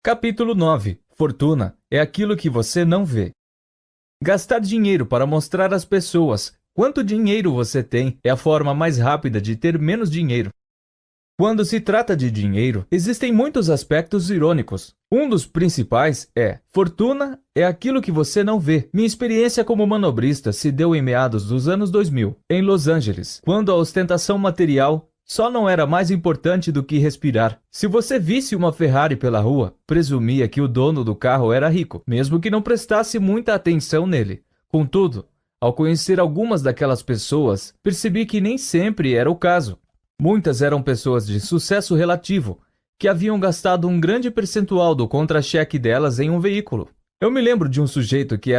Capítulo 9. Fortuna é aquilo que você não vê. Gastar dinheiro para mostrar às pessoas quanto dinheiro você tem é a forma mais rápida de ter menos dinheiro. Quando se trata de dinheiro, existem muitos aspectos irônicos. Um dos principais é: fortuna é aquilo que você não vê. Minha experiência como manobrista se deu em meados dos anos 2000, em Los Angeles, quando a ostentação material só não era mais importante do que respirar. Se você visse uma Ferrari pela rua, presumia que o dono do carro era rico, mesmo que não prestasse muita atenção nele. Contudo, ao conhecer algumas daquelas pessoas, percebi que nem sempre era o caso. Muitas eram pessoas de sucesso relativo, que haviam gastado um grande percentual do contra-cheque delas em um veículo. Eu me lembro de um sujeito que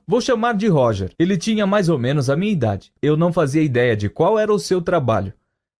vou chamar de Roger. Ele tinha mais ou menos a minha idade. Eu não fazia ideia de qual era o seu trabalho,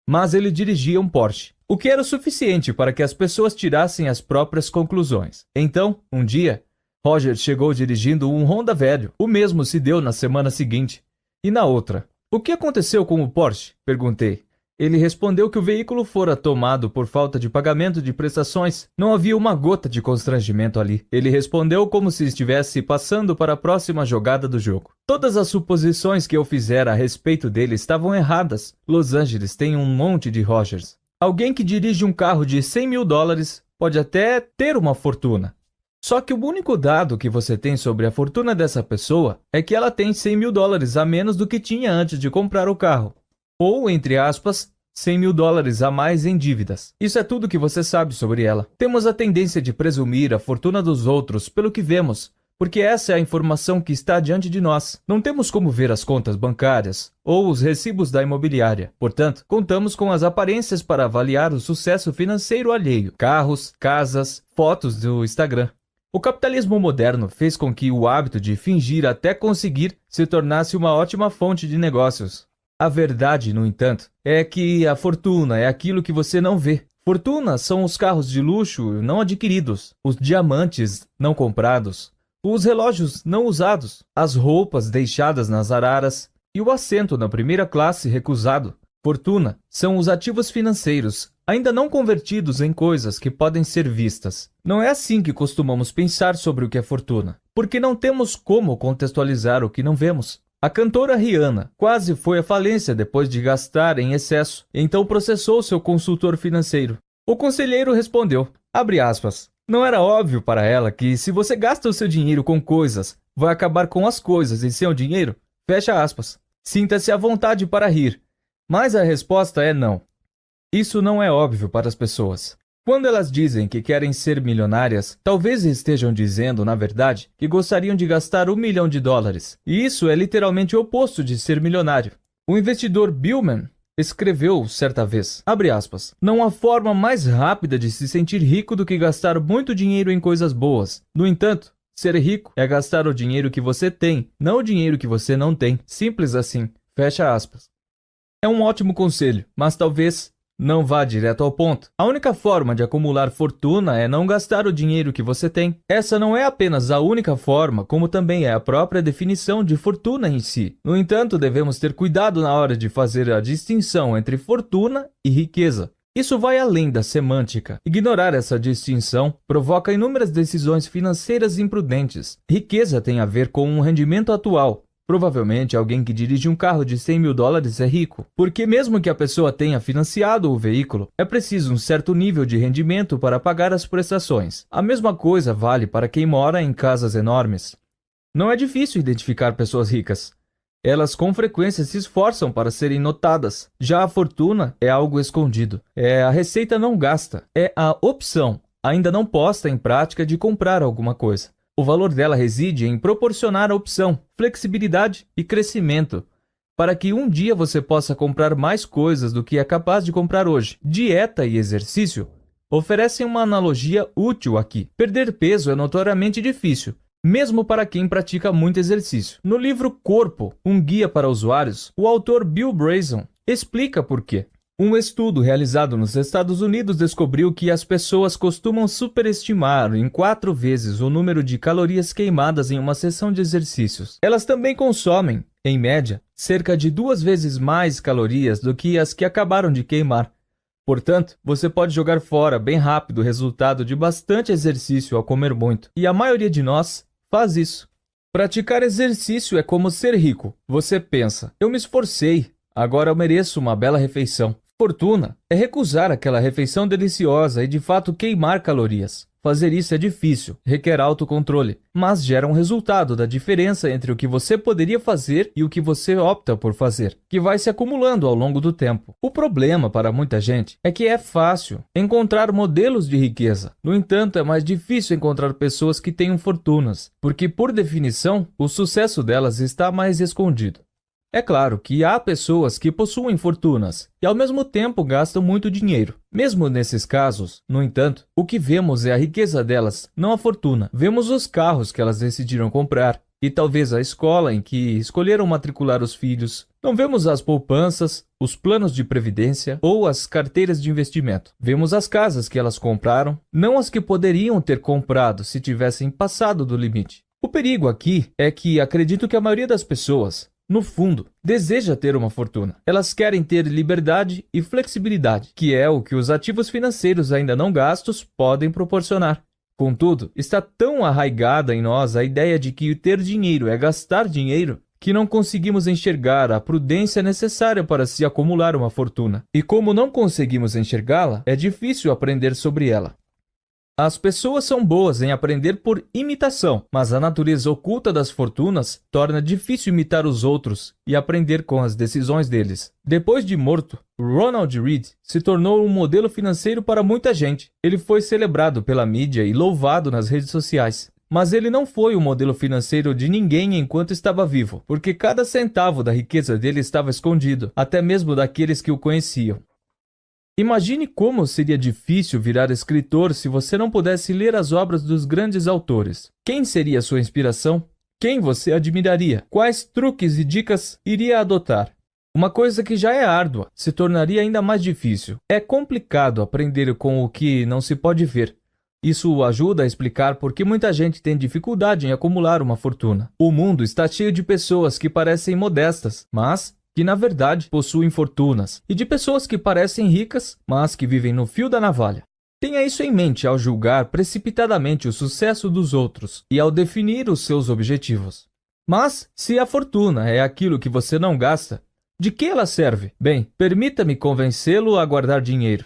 mas ele dirigia um Porsche, o que era o suficiente para que as pessoas tirassem as próprias conclusões. Então, um dia, Roger chegou dirigindo um Honda velho. O mesmo se deu na semana seguinte. E na outra. O que aconteceu com o Porsche? Perguntei. Ele respondeu que o veículo fora tomado por falta de pagamento de prestações. Não havia uma gota de constrangimento ali. Ele respondeu como se estivesse passando para a próxima jogada do jogo. Todas as suposições que eu fizera a respeito dele estavam erradas. Los Angeles tem um monte de Rogers. Alguém que dirige um carro de $100 mil pode até ter uma fortuna. Só que o único dado que você tem sobre a fortuna dessa pessoa é que ela tem $100 mil a menos do que tinha antes de comprar o carro. Ou, entre aspas, $100 mil a mais em dívidas. Isso é tudo que você sabe sobre ela. Temos a tendência de presumir a fortuna dos outros pelo que vemos, porque essa é a informação que está diante de nós. Não temos como ver as contas bancárias ou os recibos da imobiliária. Portanto, contamos com as aparências para avaliar o sucesso financeiro alheio. Carros, casas, fotos do Instagram. O capitalismo moderno fez com que o hábito de fingir até conseguir se tornasse uma ótima fonte de negócios. A verdade, no entanto, é que a fortuna é aquilo que você não vê. Fortuna são os carros de luxo não adquiridos, os diamantes não comprados, os relógios não usados, as roupas deixadas nas araras e o assento na primeira classe recusado. Fortuna são os ativos financeiros ainda não convertidos em coisas que podem ser vistas. Não é assim que costumamos pensar sobre o que é fortuna, porque não temos como contextualizar o que não vemos. A cantora Rihanna quase foi à falência depois de gastar em excesso, então processou seu consultor financeiro. O conselheiro respondeu, abre aspas, não era óbvio para ela que se você gasta o seu dinheiro com coisas, vai acabar com as coisas e seu dinheiro? Fecha aspas. Sinta-se à vontade para rir, mas a resposta é não. Isso não é óbvio para as pessoas. Quando elas dizem que querem ser milionárias, talvez estejam dizendo, na verdade, que gostariam de gastar $1 milhão. E isso é literalmente o oposto de ser milionário. O investidor Billman escreveu certa vez, abre aspas, não há forma mais rápida de se sentir rico do que gastar muito dinheiro em coisas boas. No entanto, ser rico é gastar o dinheiro que você tem, não o dinheiro que você não tem. Simples assim. Fecha aspas. É um ótimo conselho, mas talvez não vá direto ao ponto. A única forma de acumular fortuna é não gastar o dinheiro que você tem. Essa não é apenas a única forma, como também é a própria definição de fortuna em si. No entanto, devemos ter cuidado na hora de fazer a distinção entre fortuna e riqueza. Isso vai além da semântica. Ignorar essa distinção provoca inúmeras decisões financeiras imprudentes. Riqueza tem a ver com um rendimento atual. Provavelmente alguém que dirige um carro de $100 mil é rico, porque mesmo que a pessoa tenha financiado o veículo, é preciso um certo nível de rendimento para pagar as prestações. A mesma coisa vale para quem mora em casas enormes. Não é difícil identificar pessoas ricas. Elas com frequência se esforçam para serem notadas. Já a fortuna é algo escondido. É a receita não gasta. É a opção, ainda não posta em prática, de comprar alguma coisa. O valor dela reside em proporcionar a opção, flexibilidade e crescimento, para que um dia você possa comprar mais coisas do que é capaz de comprar hoje. Dieta e exercício oferecem uma analogia útil aqui. Perder peso é notoriamente difícil, mesmo para quem pratica muito exercício. No livro Corpo, um guia para usuários, o autor Bill Bryson explica por quê. Um estudo realizado nos Estados Unidos descobriu que as pessoas costumam superestimar em 4 vezes o número de calorias queimadas em uma sessão de exercícios. Elas também consomem, em média, cerca de 2 vezes mais calorias do que as que acabaram de queimar. Portanto, você pode jogar fora bem rápido o resultado de bastante exercício ao comer muito, e a maioria de nós faz isso. Praticar exercício é como ser rico. Você pensa, eu me esforcei, agora eu mereço uma bela refeição. Fortuna é recusar aquela refeição deliciosa e de fato queimar calorias. Fazer isso é difícil, requer autocontrole, mas gera um resultado da diferença entre o que você poderia fazer e o que você opta por fazer, que vai se acumulando ao longo do tempo. O problema para muita gente é que é fácil encontrar modelos de riqueza. No entanto, é mais difícil encontrar pessoas que tenham fortunas, porque por definição, o sucesso delas está mais escondido. É claro que há pessoas que possuem fortunas e ao mesmo tempo gastam muito dinheiro. Mesmo nesses casos, no entanto, o que vemos é a riqueza delas, não a fortuna. Vemos os carros que elas decidiram comprar e talvez a escola em que escolheram matricular os filhos. Não vemos as poupanças, os planos de previdência ou as carteiras de investimento. Vemos as casas que elas compraram, não as que poderiam ter comprado se tivessem passado do limite. O perigo aqui é que acredito que a maioria das pessoas, no fundo, deseja ter uma fortuna. Elas querem ter liberdade e flexibilidade, que é o que os ativos financeiros ainda não gastos podem proporcionar. Contudo, está tão arraigada em nós a ideia de que ter dinheiro é gastar dinheiro, que não conseguimos enxergar a prudência necessária para se acumular uma fortuna. E como não conseguimos enxergá-la, é difícil aprender sobre ela. As pessoas são boas em aprender por imitação, mas a natureza oculta das fortunas torna difícil imitar os outros e aprender com as decisões deles. Depois de morto, Ronald Read se tornou um modelo financeiro para muita gente. Ele foi celebrado pela mídia e louvado nas redes sociais. Mas ele não foi o modelo financeiro de ninguém enquanto estava vivo, porque cada centavo da riqueza dele estava escondido, até mesmo daqueles que o conheciam. Imagine como seria difícil virar escritor se você não pudesse ler as obras dos grandes autores. Quem seria sua inspiração? Quem você admiraria? Quais truques e dicas iria adotar? Uma coisa que já é árdua se tornaria ainda mais difícil. É complicado aprender com o que não se pode ver. Isso ajuda a explicar por que muita gente tem dificuldade em acumular uma fortuna. O mundo está cheio de pessoas que parecem modestas, mas que na verdade possuem fortunas, e de pessoas que parecem ricas, mas que vivem no fio da navalha. Tenha isso em mente ao julgar precipitadamente o sucesso dos outros e ao definir os seus objetivos. Mas, se a fortuna é aquilo que você não gasta, de que ela serve? Bem, permita-me convencê-lo a guardar dinheiro.